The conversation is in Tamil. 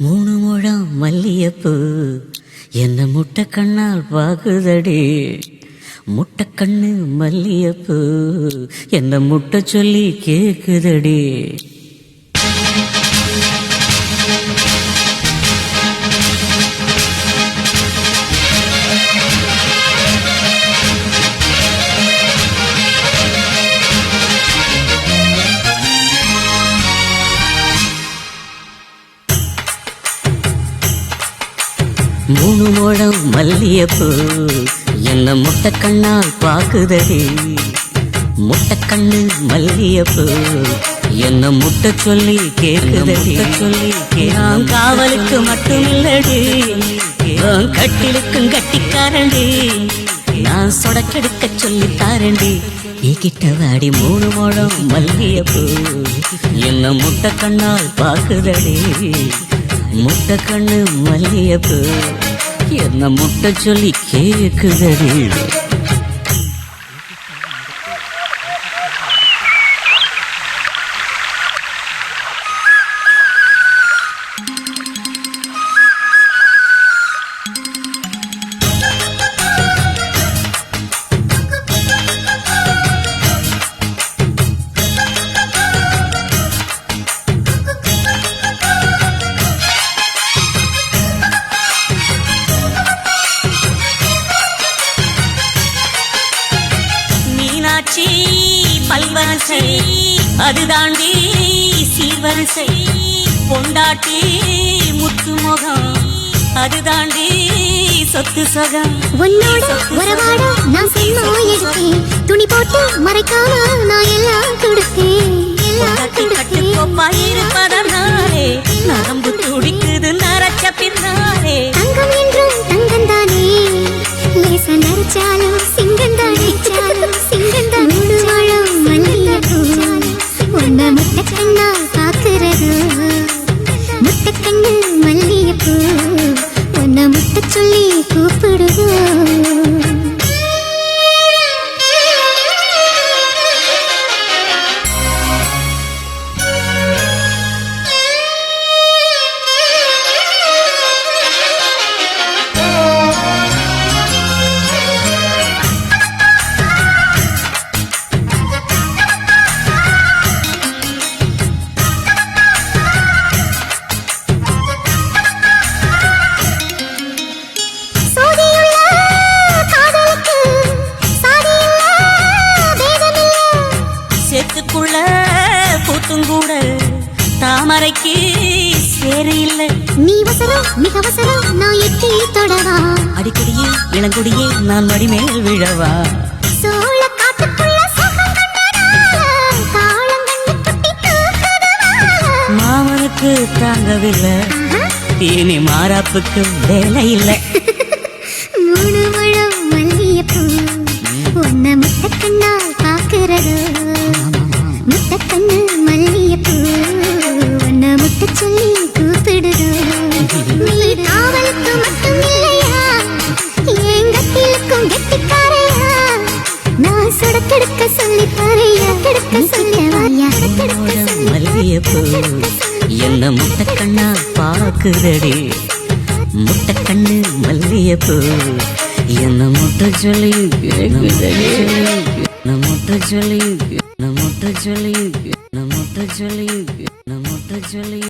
மூணு முழம் மல்லியப்பூ என்ன முட்டை கண்ணால் பாக்குதடி. முட்டை கண்ணு மல்லியப்பூ என்ன முட்டை சொல்லி கேக்குதடி. மூணு முழம் மல்லியப்பூ என்ன முட்டை கண்ணால் பாக்குதடி. முட்டை கண்ணு மல்லியப்பூ என்ன முட்டை சொல்லி கேக்குதடி. நான் காவலுக்கு மட்டும் இல்லடி, கட்டிலுக்கும் கட்டிக்காரண்டி. நான் சொடக்கெடுக்க சொல்லி தாரண்டி. கிட்ட வாடி மூணு முழம் மல்லியப்பூ என்ன முட்டை கண்ணால் பாக்குதடி. முட்டை கண்ணு மல்லியப்பூ என்ன முட்டை சொல்லி கேக்குதடி. பல்வரிசை அது தாண்டி சீர்வரிசை. பொண்டாட்டி முத்து முகம் அது தாண்டி சொத்து சகம். உன்னோட உறவாட நான் சினிமா எடுத்தேன், துணி போட்டு மறைக்காம நான் எல்லாம் கொடுத்தேன். இருப்பதனாலே நரம்பு துடிக்குது நரச்ச பின்னாலே. தங்கம் என்றும் தங்கம் தானே, லேச நரைச்சாலும் சிங்கம் தானே. சிங்கம் உன்ன முட்டை கண்ணா பாக்குறது. முட்டை கண்ணு மல்லியப்பூ உன்ன முட்டை சொல்லி கூப்பிடுது. சேத்துக்குள்ள பூத்தும் கூட தாமரைக்கு சேரு இல்ல. நீ வசரம் மிக வசரம் நான் எட்டி தொடவா. அடிக்கடியே இளங்குடியே நான் மடிமேல் விழவா. சோழ காட்டுக்குள்ள மாமனுக்கு தாங்கவில்லை, இனி மாறாப்புக்கு வேலை இல்லை. மூணு முழம் மல்லியப்பூ உன்ன முட்டை கண்ணால் பாக்குறது. முட்டை கண்ணு மல்லியப்பூ உன்ன முட்டை சொல்லி கூப்பிடுது. நீ காவலுக்கு மட்டும் இல்லையா, என் கட்டிலுக்கும் கெட்டிக்காரையா. நான் சொடக்கெடுக்க சொல்லி பாறையா, கெடுக்க சொல்லி மல்லியப்பூ என்ன முட்டை கண்ணா பாக்குதடி. முட்டை கண்ணு மல்லியப்பூ என்ன முட்டை சொல்லி கேக்குதடி. முட்டை சொல்லி முட்டை சொல்லி முட்டை சொல்லி முட்டை சொல்லி